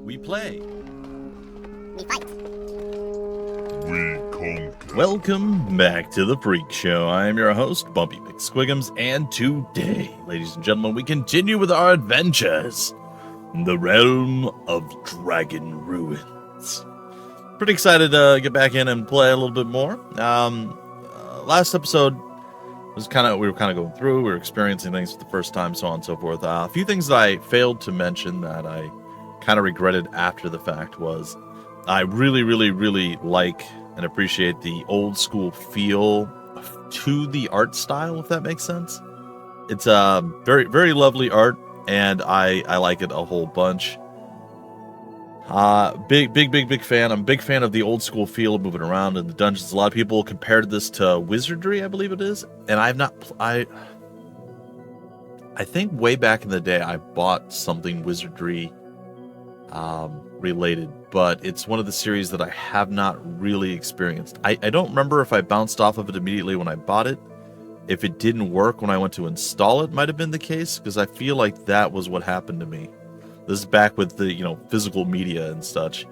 We play. We fight. We conquer. Welcome back to the Freak Show. I am your host, Bumpy McSquigums, and today, ladies and gentlemen, we continue with our adventures in the realm of Dragon Ruins. Pretty excited to get back in and play a little bit more. Last episode was we were kind of going through, we were experiencing things for the first time, so on and so forth. A few things that I failed to mention that I kind of regretted after the fact was I really like and appreciate the old school feel to the art style, if that makes sense. It's very lovely art, and I like it a whole bunch. Big fan. I'm a big fan of the old school feel of moving around in the dungeons. A lot of people compared this to Wizardry, I believe it is, and I think way back in the day I bought something Wizardry related, but it's one of the series that I have not really experienced. I don't remember if I bounced off of it immediately when I bought it. If it didn't work when I went to install it, might have been the case, because I feel like that was what happened to me. This is back with the physical media and such,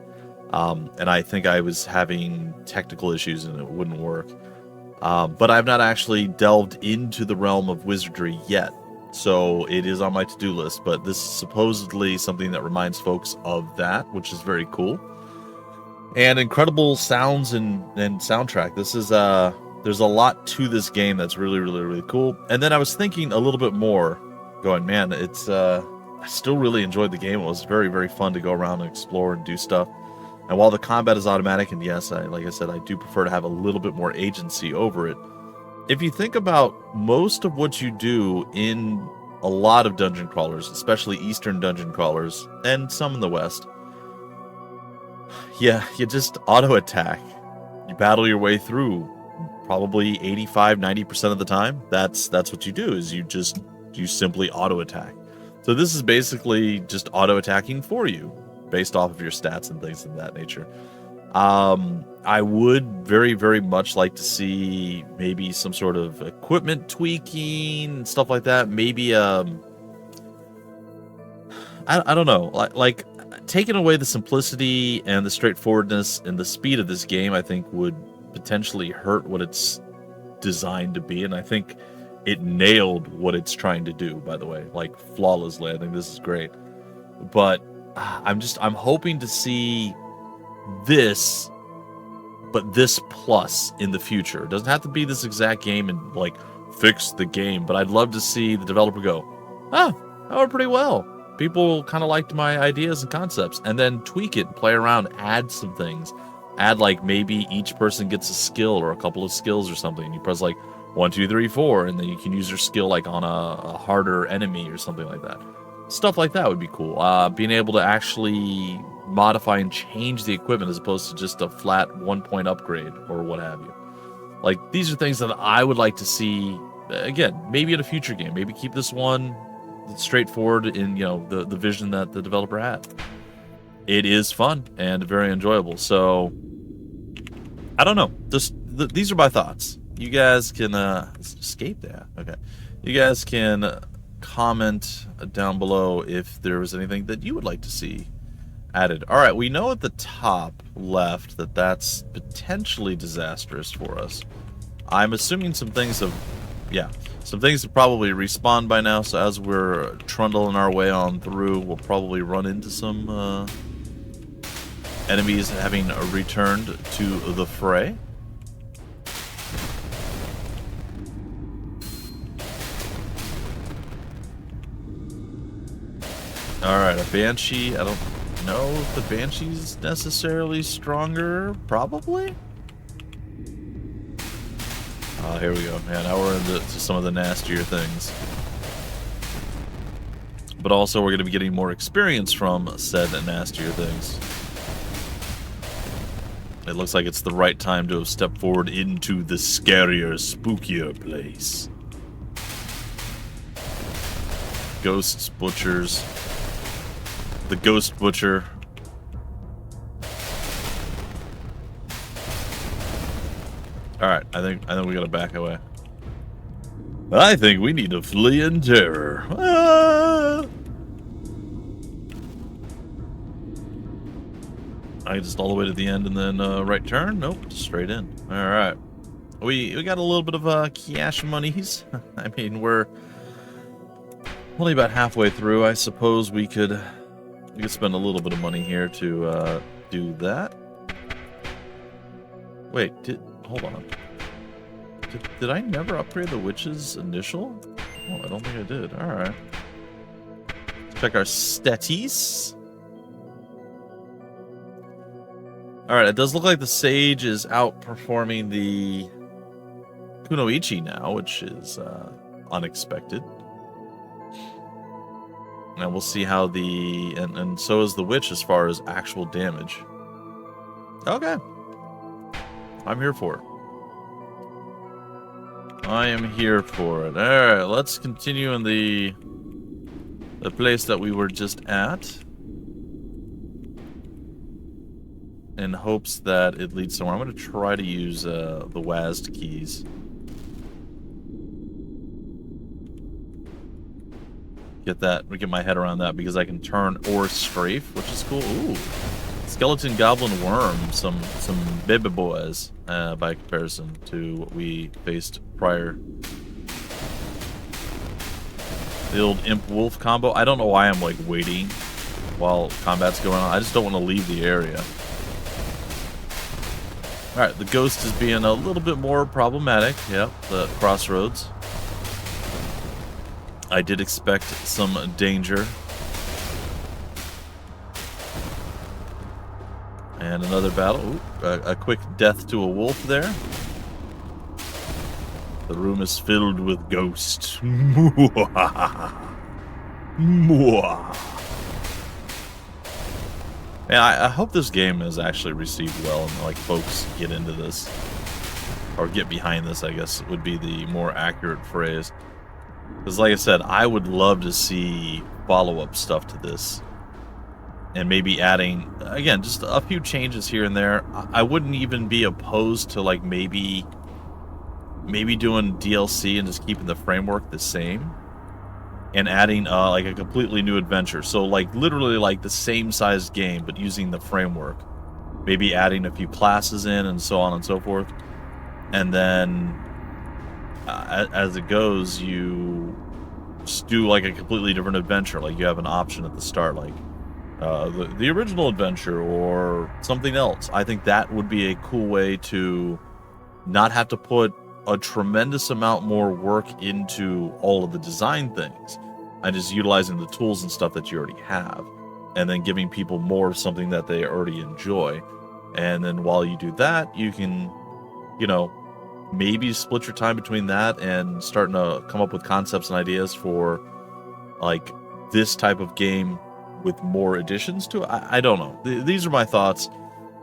and I think I was having technical issues and it wouldn't work. But I've not actually delved into the realm of Wizardry yet. So it is on my to-do list, but this is supposedly something that reminds folks of that, which is very cool. And incredible sounds and soundtrack. This is there's a lot to this game that's really cool. And then I was thinking a little bit more, going, man, it's I still really enjoyed the game. It was very fun to go around and explore and do stuff. And while the combat is automatic, and yes, like I said, I do prefer to have a little bit more agency over it. If you think about most of what you do in a lot of dungeon crawlers, especially Eastern dungeon crawlers, and some in the West, yeah, you just auto-attack. You battle your way through probably 85-90% of the time. That's what you do, is you simply auto-attack. So this is basically just auto-attacking for you, based off of your stats and things of that nature. I would very much like to see maybe some sort of equipment tweaking and stuff like that. Maybe I don't know, like taking away the simplicity and the straightforwardness and the speed of this game, I think would potentially hurt what it's designed to be. And I think it nailed what it's trying to do, by the way, like flawlessly. I think this is great. But I'm hoping to see this, but this plus in the future. It doesn't have to be this exact game and like fix the game, but I'd love to see the developer go, that went pretty well. People kind of liked my ideas and concepts, and then tweak it, play around, add some things. Add like maybe each person gets a skill or a couple of skills or something. You press like 1, 2, 3, 4, and then you can use your skill like on a harder enemy or something like that. Stuff like that would be cool. Being able to actually modify and change the equipment as opposed to just a flat 1-point upgrade or what have you. Like, these are things that I would like to see, again, maybe in a future game. Maybe keep this one straightforward in, the vision that the developer had. It is fun and very enjoyable. So, I don't know. These are my thoughts. You guys can escape that. Okay. You guys can comment down below if there was anything that you would like to see added. All right, we know at the top left that's potentially disastrous for us. I'm assuming some things have probably respawned by now, so as we're trundling our way on through, we'll probably run into some enemies having returned to the fray. Alright, a Banshee. I don't know if the Banshee's necessarily stronger. Probably? Oh, here we go. Man, now we're into some of the nastier things. But also, we're going to be getting more experience from said nastier things. It looks like it's the right time to have stepped forward into the scarier, spookier place. Ghosts, butchers. The Ghost Butcher. Alright, I think we gotta back away. I think we need to flee in terror. Ah! I just all the way to the end and then right turn? Nope, just straight in. All right. We got a little bit of cash monies. I mean, we're only about halfway through. I suppose we could spend a little bit of money here to do that. Wait, hold on. Did I never upgrade the witch's initial? Oh, I don't think I did. All right. Let's check our statis. All right, it does look like the sage is outperforming the Kunoichi now, which is unexpected. And we'll see how and so is the witch as far as actual damage. Okay. I'm here for it. I am here for it. Alright, let's continue in the place that we were just at. In hopes that it leads somewhere. I'm going to try to use the WASD keys. Get my head around that because I can turn or strafe, which is cool. Ooh. Skeleton, goblin, worm, some baby boys by comparison to what we faced prior. The old imp wolf combo. I don't know why I'm like waiting while combat's going on. I just don't want to leave the area. All right, the ghost is being a little bit more problematic. Yep, the crossroads. I did expect some danger. And another battle. Ooh, a quick death to a wolf there. The room is filled with ghosts. Man, I hope this game is actually received well and like folks get into this. Or get behind this, I guess would be the more accurate phrase. Because like I said, I would love to see follow-up stuff to this. And maybe adding, again, just a few changes here and there. I wouldn't even be opposed to like maybe doing DLC and just keeping the framework the same. And adding like a completely new adventure. So like literally like the same sized game, but using the framework. Maybe adding a few classes in and so on and so forth. And then as it goes, you just do like a completely different adventure. Like you have an option at the start, like the original adventure or something else. I think that would be a cool way to not have to put a tremendous amount more work into all of the design things and just utilizing the tools and stuff that you already have and then giving people more of something that they already enjoy. And then while you do that, you can, you know, maybe split your time between that and starting to come up with concepts and ideas for like this type of game with more additions to it. I don't know. These are my thoughts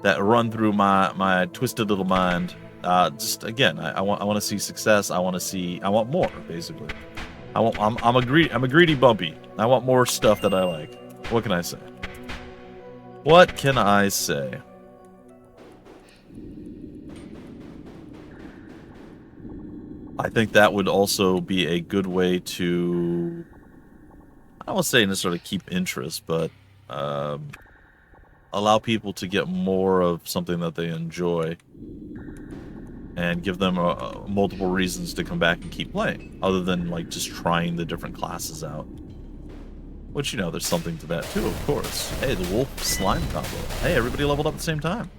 that run through my twisted little mind. Just again, I want to see success. I want more, basically. I'm a greedy bumpy. I want more stuff that I like. What can I say? What can I say? I think that would also be a good way to, I don't want to say necessarily keep interest, but allow people to get more of something that they enjoy and give them multiple reasons to come back and keep playing, other than like just trying the different classes out. Which, you know, there's something to that too, of course. Hey, the wolf slime combo. Hey, everybody leveled up at the same time.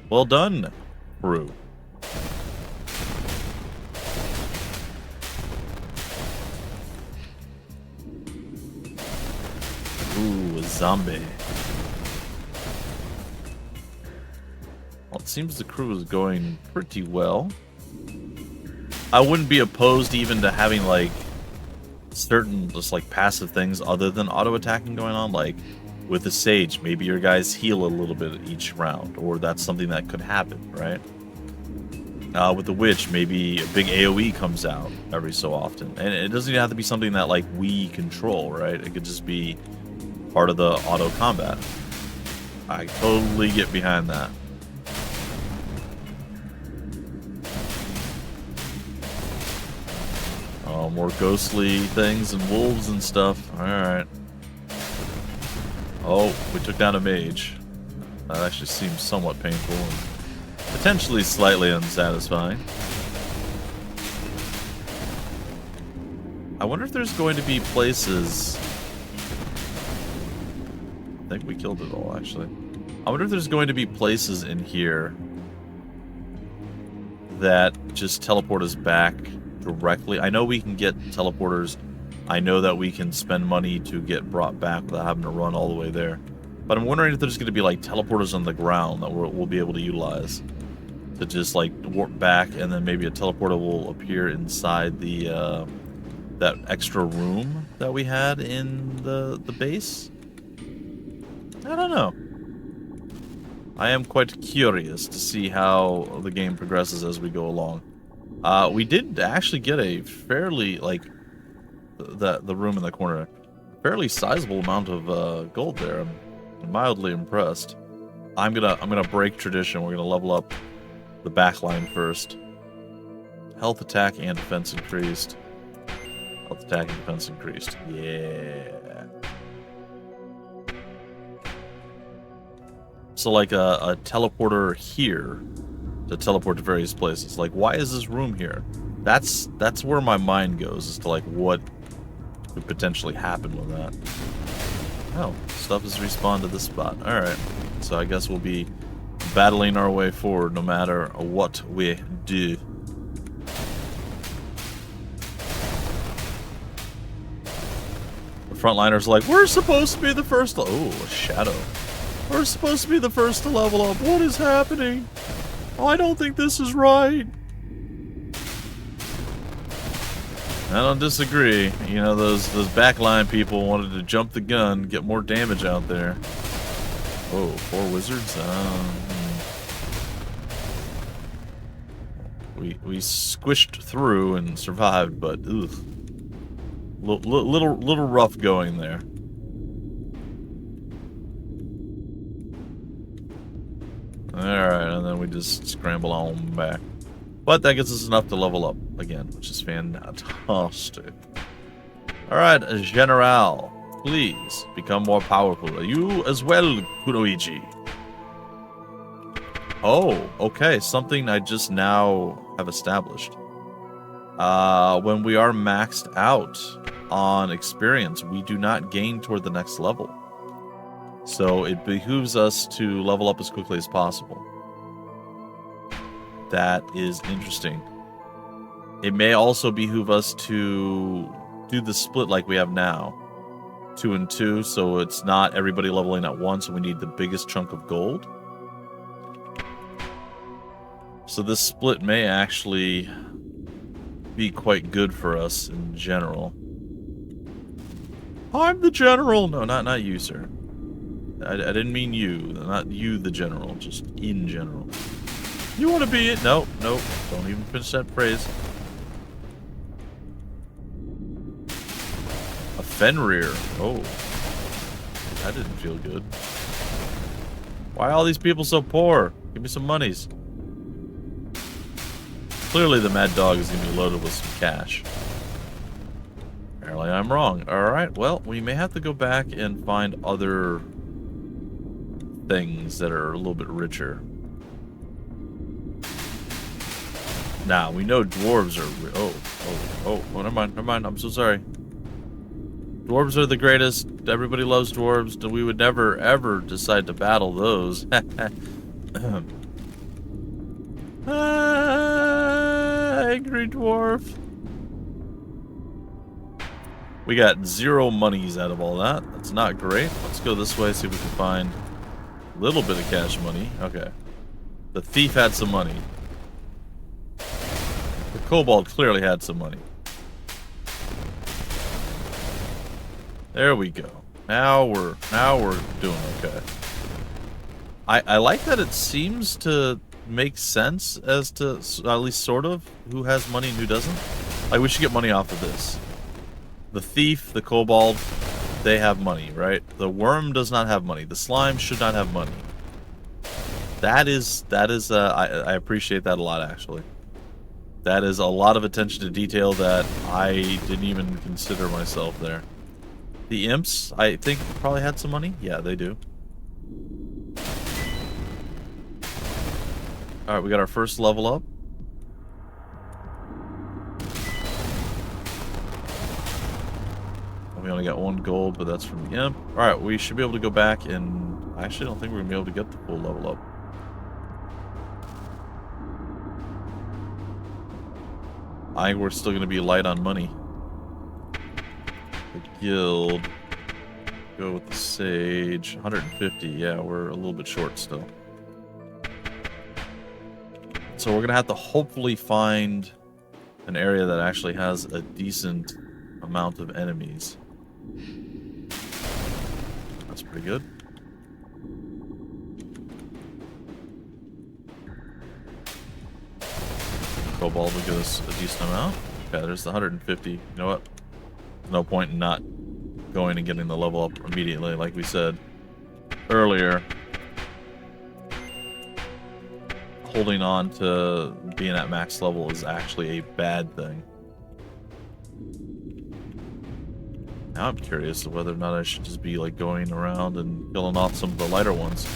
Well done, crew. Ooh, a zombie. Well, it seems the crew is going pretty well. I wouldn't be opposed even to having, like, certain just, like, passive things other than auto-attacking going on. Like, with the Sage, maybe your guys heal a little bit each round, or that's something that could happen, right? With the Witch, maybe a big AoE comes out every so often. And it doesn't even have to be something that, like, we control, right? It could just be part of the auto combat. I totally get behind that. Oh, more ghostly things and wolves and stuff. Alright. Oh, we took down a mage. That actually seems somewhat painful and potentially slightly unsatisfying. I wonder if there's going to be places... I think we killed it all, actually. I wonder if there's going to be places in here that just teleport us back directly. I know we can get teleporters. I know that we can spend money to get brought back without having to run all the way there. But I'm wondering if there's going to be, like, teleporters on the ground that we'll be able to utilize to just, like, warp back, and then maybe a teleporter will appear inside the, that extra room that we had in the base. I don't know. I am quite curious to see how the game progresses as we go along. We did actually get a fairly, like, the room in the corner, fairly sizable amount of gold there. I'm mildly impressed. I'm gonna break tradition. We're gonna level up the back line first. Health, attack, and defense increased. Health, attack, and defense increased. Yeah. So like a teleporter here to teleport to various places. Like, why is this room here? That's where my mind goes as to like what could potentially happen with that. Oh, stuff has respawned to this spot. Alright. So I guess we'll be battling our way forward no matter what we do. The frontliners are like, we're supposed to be the first to... Oh, a shadow. We're supposed to be the first to level up. What is happening? Oh, I don't think this is right. I don't disagree. You know, those backline people wanted to jump the gun, get more damage out there. Oh, 4 wizards? We squished through and survived, but ugh. Little rough going there. Alright, and then we just scramble on back. But that gets us enough to level up again, which is fantastic. Alright, General, please become more powerful. You as well, Kunoichi. Oh, okay, something I just now have established. When we are maxed out on experience, we do not gain toward the next level. So it behooves us to level up as quickly as possible. That is interesting. It may also behoove us to do the split like we have now. 2 and 2, so it's not everybody leveling at once, and we need the biggest chunk of gold. So this split may actually be quite good for us in general. I'm the general! No, not you, sir. I didn't mean you. Not you, the general. Just in general. You want to be it? Nope. Don't even finish that phrase. A Fenrir. Oh. That didn't feel good. Why are all these people so poor? Give me some monies. Clearly the Mad Dog is going to be loaded with some cash. Apparently I'm wrong. Alright, well, we may have to go back and find other things that are a little bit richer. Now, we know dwarves are... Oh, never mind. I'm so sorry. Dwarves are the greatest. Everybody loves dwarves. We would never, ever decide to battle those. Angry dwarf. We got 0 monies out of all that. That's not great. Let's go this way, see if we can find a little bit of cash money. Okay. The thief had some money. The kobold clearly had some money. There we go. Now we're doing okay. I like that it seems to make sense as to, at least sort of, who has money and who doesn't. Like, we should get money off of this. The thief, the kobold, they have money, right? The worm does not have money. The slime should not have money. That is, I appreciate that a lot, actually. That is a lot of attention to detail that I didn't even consider myself there. The imps, I think, probably had some money. Yeah, they do. All right, we got our first level up. We only got 1 gold, but that's from the imp. All right, we should be able to go back and... I actually don't think we're going to be able to get the full level up. I think we're still going to be light on money. The guild. Go with the sage. 150. Yeah, we're a little bit short still. So we're going to have to hopefully find an area that actually has a decent amount of enemies. That's pretty good. Cobalt will give us a decent amount. Okay, there's the 150. You know what? There's no point in not going and getting the level up immediately, like we said earlier. Holding on to being at max level is actually a bad thing. Now I'm curious of whether or not I should just be like going around and killing off some of the lighter ones.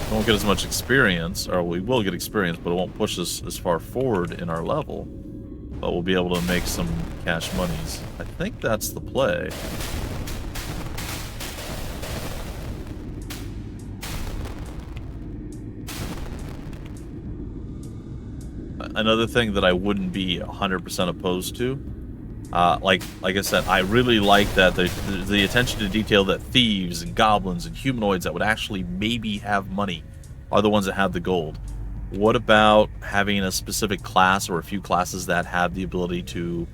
We won't get as much experience, or we will get experience, but it won't push us as far forward in our level. But we'll be able to make some cash monies. I think that's the play. Another thing that I wouldn't be 100% opposed to, like I said, I really like that the attention to detail that thieves and goblins and humanoids that would actually maybe have money are the ones that have the gold. What about having a specific class or a few classes that have the ability to,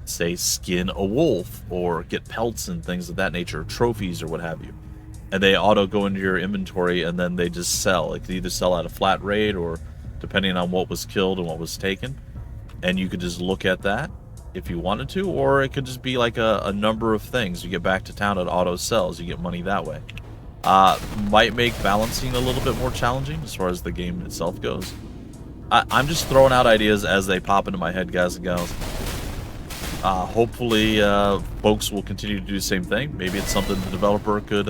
say, skin a wolf or get pelts and things of that nature, trophies or what have you, and they auto go into your inventory and then they just sell. It could either sell at a flat rate or depending on what was killed and what was taken, and you could just look at that if you wanted to, or it could just be like a number of things. You get back to town, it auto sells, you get money that way. Might make balancing a little bit more challenging as far as the game itself goes. I'm just throwing out ideas as they pop into my head, guys and gals. Hopefully folks will continue to do the same thing. Maybe it's something the developer could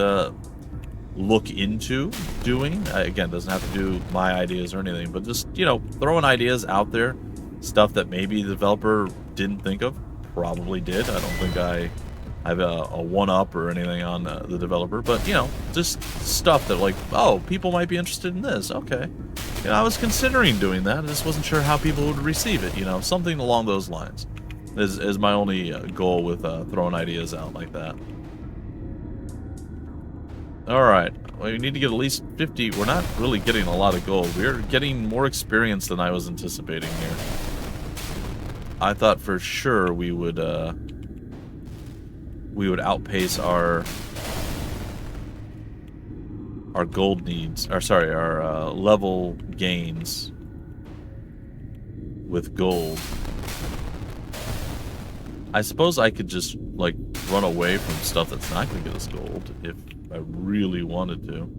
look into doing. Again, doesn't have to do my ideas or anything, but just, you know, throwing ideas out there. Stuff that maybe the developer didn't think of. Probably did. I don't think I have a one-up or anything on the developer, but, you know, just stuff that, like, oh, people might be interested in this. Okay. You know, I was considering doing that. I just wasn't sure how people would receive it, you know. Something along those lines is my only goal with throwing ideas out like that. Alright, well, we need to get at least 50. We're not really getting a lot of gold. We're getting more experience than I was anticipating here. I thought for sure we would outpace our gold needs, or sorry, our level gains with gold. I suppose I could just, like, run away from stuff that's not going to get us gold if I really wanted to.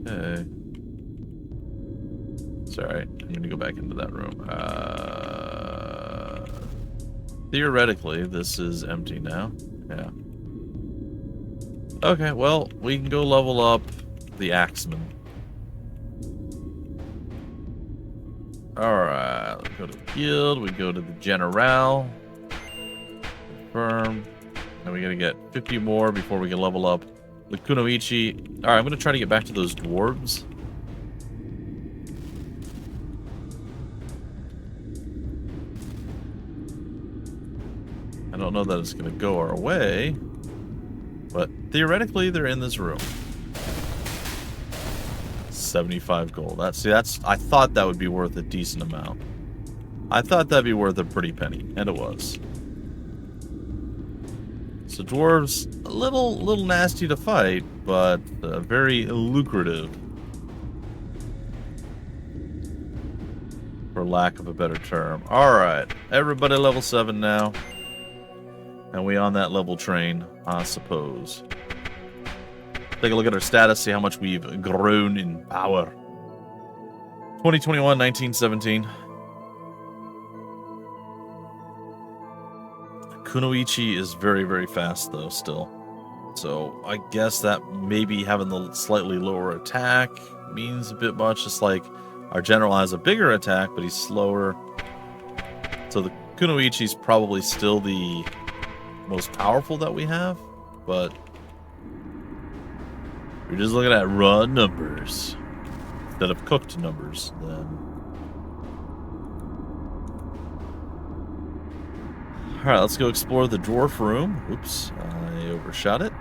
Okay. Sorry, I'm going to go back into that room. Theoretically, this is empty now. Yeah. Okay, well, we can go level up the Axeman. Alright, let's go to the guild, we go to the general. Confirm. And we gotta get 50 more before we can level up the Kunoichi. Alright, I'm gonna try to get back to those dwarves. I don't know that it's gonna go our way, but theoretically they're in this room. 75 gold. I thought that would be worth a decent amount. I thought that'd be worth a pretty penny, and it was. So dwarves, a little nasty to fight, but very lucrative, for lack of a better term. All right, everybody level 7 now, and we on that level train, I suppose. Take a look at our status, see how much we've grown in power. 2021, 1917. Kunoichi is very, very fast, though, still. So I guess that maybe having the slightly lower attack means a bit much. Just like our general has a bigger attack, but he's slower. So the Kunoichi's probably still the most powerful that we have, but we're just looking at raw numbers instead of cooked numbers then. Alright, let's go explore the dwarf room. Oops, I overshot it.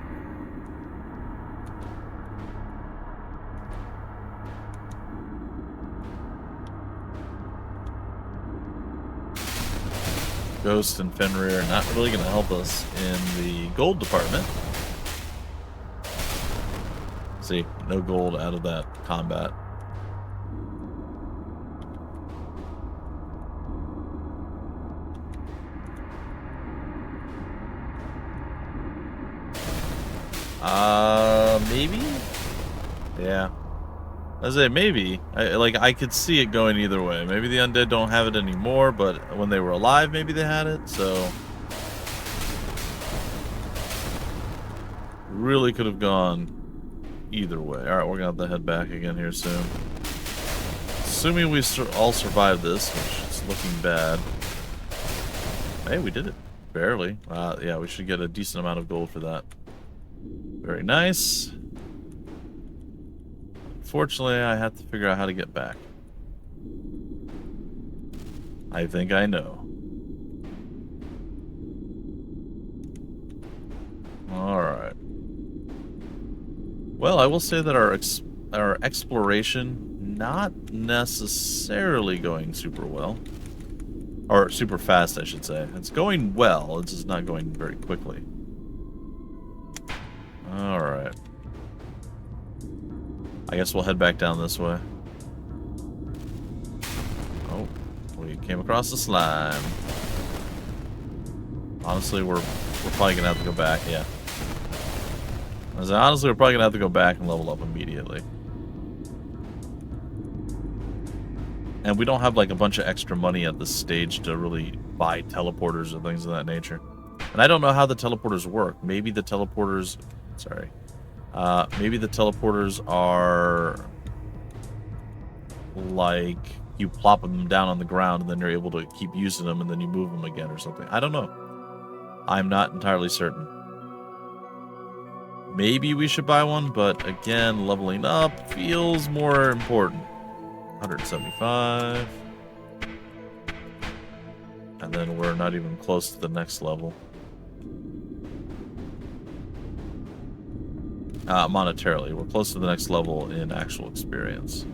Ghost and Fenrir are not really going to help us in the gold department. See, no gold out of that combat. Maybe? Yeah. I say maybe. I could see it going either way. Maybe the undead don't have it anymore, but when they were alive, maybe they had it, so... Really could have gone either way. Alright, we're gonna have to head back again here soon. Assuming we all survived this, which is looking bad. Hey, we did it. Barely. Yeah, we should get a decent amount of gold for that. Very nice. Unfortunately, I have to figure out how to get back. I think I know. Alright. Well, I will say that our exploration not necessarily going super well. Or super fast, I should say. It's going well, it's just not going very quickly. Alright. I guess we'll head back down this way. Oh, we came across the slime. Honestly, we're probably gonna have to go back, yeah. Honestly, we're probably gonna have to go back and level up immediately. And we don't have like a bunch of extra money at this stage to really buy teleporters or things of that nature. And I don't know how the teleporters work. Maybe the teleporters... Sorry. Maybe the teleporters are... like, you plop them down on the ground and then you're able to keep using them and then you move them again or something. I don't know. I'm not entirely certain. Maybe we should buy one, but again, leveling up feels more important. 175. And then we're not even close to the next level. Monetarily, we're close to the next level in actual experience.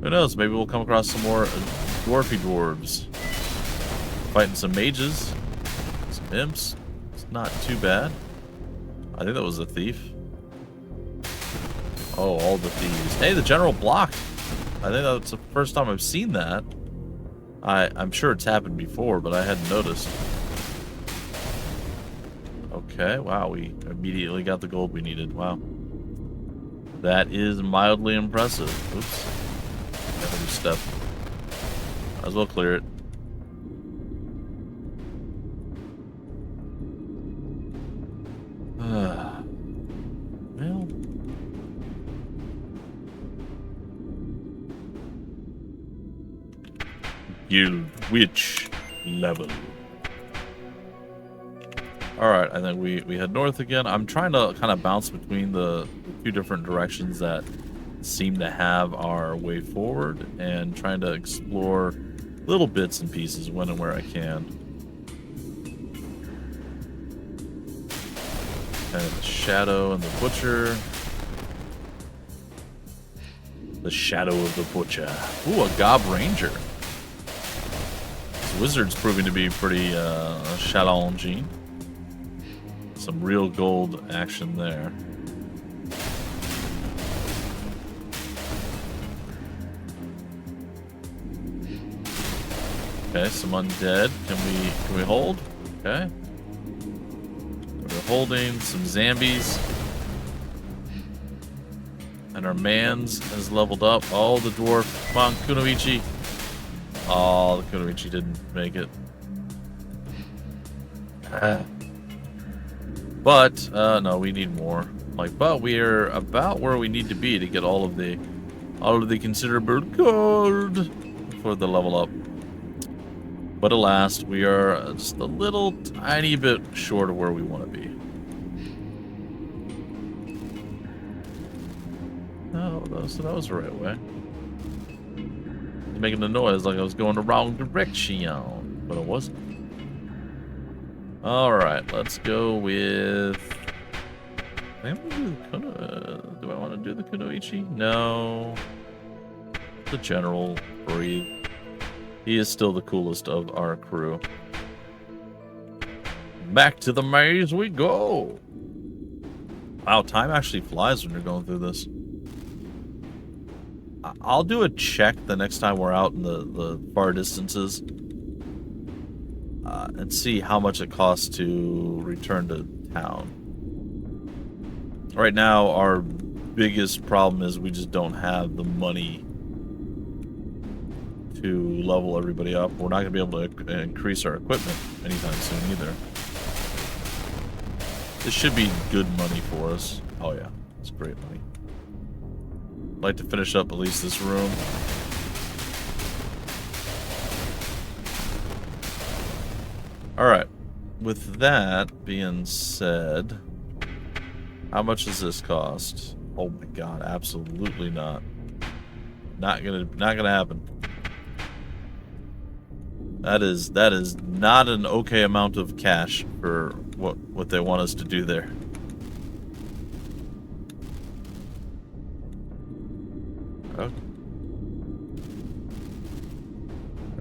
Who knows? Maybe we'll come across some more dwarfy dwarves. Fighting some mages, some imps. It's not too bad. I think that was a thief. Oh, all the thieves. Hey, the general blocked. I think that's the first time I've seen that. I'm sure it's happened before, but I hadn't noticed. Okay, wow, we immediately got the gold we needed. Wow. That is mildly impressive. Oops. Got a new step. Might as well clear it. Well. Guild Witch level. Alright, I think we head north again. I'm trying to kind of bounce between the two different directions that seem to have our way forward and trying to explore little bits and pieces when and where I can. Kind of the Shadow and the Butcher. The Shadow of the Butcher. Ooh, a Gob Ranger. This wizard's proving to be pretty challenging. Some real gold action there. Okay, some undead. Can we hold? Okay. We're holding some zombies. And our mans has leveled up. Oh, the dwarf. Come on, Kunoichi. Oh, the Kunoichi didn't make it. But, no, we need more. Like, but we're about where we need to be to get all of the considerable gold for the level up. But alas, we are just a little tiny bit short of where we want to be. Oh, so that was the right way. Making a noise like I was going the wrong direction, but it wasn't. All right, let's go with. Do I want to do the Kunoichi? No. The general, breathe. He is still the coolest of our crew. Back to the maze we go. Wow, time actually flies when you're going through this. I'll do a check the next time we're out in the far distances. And see how much it costs to return to town. Right now, our biggest problem is we just don't have the money to level everybody up. We're not going to be able to increase our equipment anytime soon either. This should be good money for us. Oh yeah, it's great money. I'd like to finish up at least this room. Alright, with that being said, how much does this cost? Oh my god, absolutely not. Not gonna happen. That is not an okay amount of cash for what they want us to do there. Okay.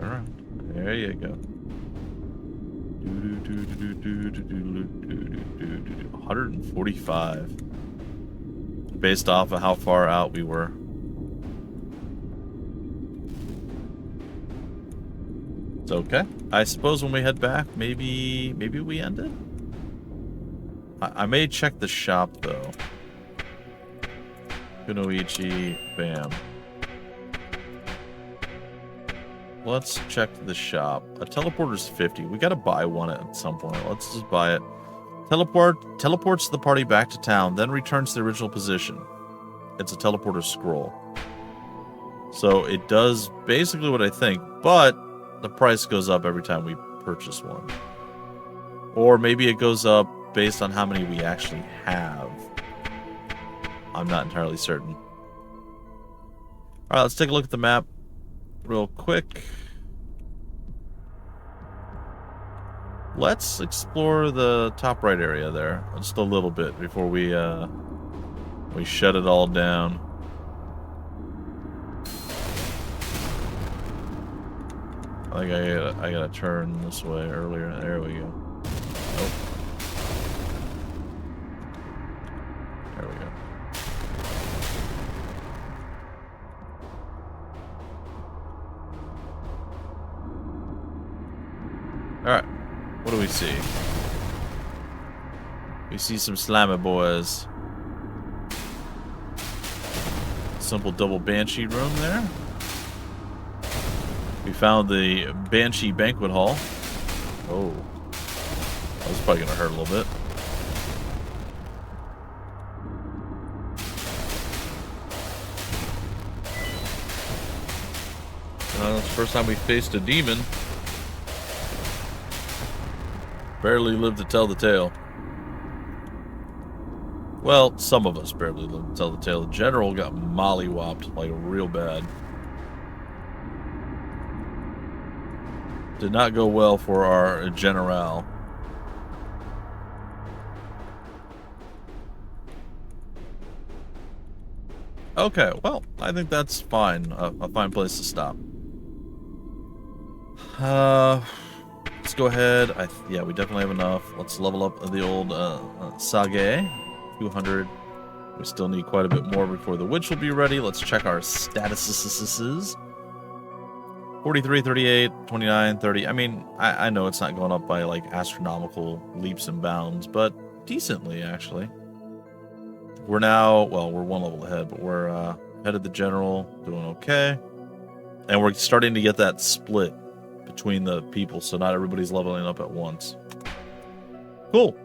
Alright, there you go. 145 based off of how far out we were. It's okay. I suppose when we head back, maybe we end it. I may check the shop though. Kunoichi, bam. Let's check the shop. A teleporter's 50. We gotta buy one at some point. Let's just buy it. Teleports the party back to town, then returns to the original position. It's a teleporter scroll. So it does basically what I think, but the price goes up every time we purchase one. Or maybe it goes up based on how many we actually have. I'm not entirely certain. Alright, let's take a look at the map real quick. Let's explore the top right area there just a little bit before we shut it all down. I think I gotta turn this way earlier. There we go. Nope. There we go. Alright. What do we see? We see some slammer boys. Simple double Banshee room there. We found the Banshee Banquet Hall. Oh. That was probably gonna hurt a little bit. That's the first time we faced a demon. Barely lived to tell the tale. Well, some of us barely lived to tell the tale. The general got mollywopped like real bad. Did not go well for our general. Okay, well, I think that's fine. A fine place to stop. Let's go ahead. Yeah, we definitely have enough. Let's level up the old Sage. 200. We still need quite a bit more before the witch will be ready. Let's check our statuses. 43, 38, 29, 30. I mean, I know it's not going up by like astronomical leaps and bounds, but decently actually. We're now, well, we're one level ahead, but we're ahead of the general, doing okay. And we're starting to get that split between the people, so not everybody's leveling up at once. Cool.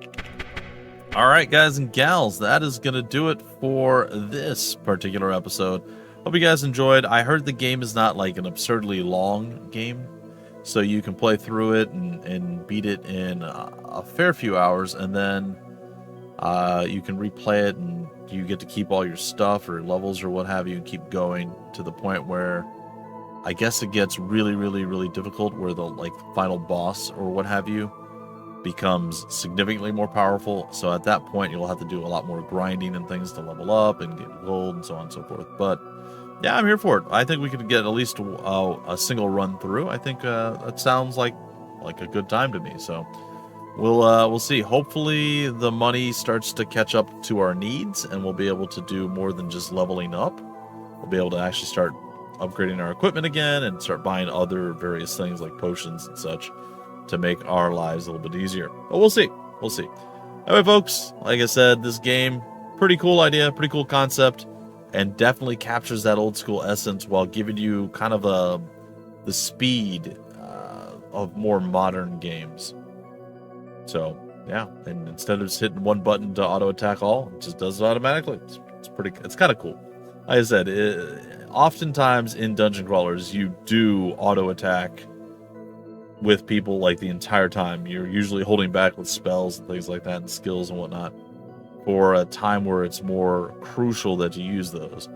All right, guys and gals, that is going to do it for this particular episode. Hope you guys enjoyed. I heard the game is not like an absurdly long game, so you can play through it and beat it in a fair few hours, and then you can replay it, and you get to keep all your stuff or levels or what have you, and keep going to the point where I guess it gets really, really, really difficult, where the final boss or what have you becomes significantly more powerful. So at that point, you'll have to do a lot more grinding and things to level up and get gold and so on and so forth. But yeah, I'm here for it. I think we could get at least a single run through. I think that sounds like a good time to me. So we'll see. Hopefully the money starts to catch up to our needs, and we'll be able to do more than just leveling up. We'll be able to actually start upgrading our equipment again and start buying other various things like potions and such to make our lives a little bit easier. But we'll see. We'll see. Anyway, folks, like I said, this game, pretty cool idea, pretty cool concept, and definitely captures that old school essence while giving you kind of the speed of more modern games. So yeah, and instead of just hitting one button to auto attack all, it just does it automatically. It's kind of cool. Like I said, oftentimes in dungeon crawlers, you do auto attack with people like the entire time. You're usually holding back with spells and things like that, and skills and whatnot, for a time where it's more crucial that you use those.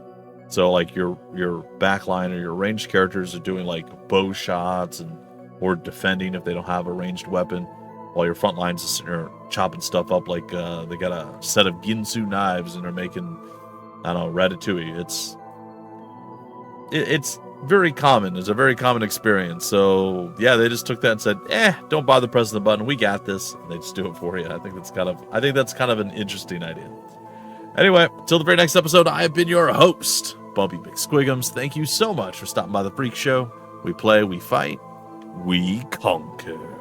So like your backline or your ranged characters are doing like bow shots or defending if they don't have a ranged weapon, while your front lines are chopping stuff up like they got a set of Ginsu knives and are making, I don't know, ratatouille. It's very common. It's a very common experience. So yeah, they just took that and said, don't bother pressing the button. We got this. And they just do it for you. I think that's kind of an interesting idea. Anyway, till the very next episode, I have been your host, Bumpy McSquigums. Thank you so much for stopping by the Freak Show. We play, we fight, we conquer.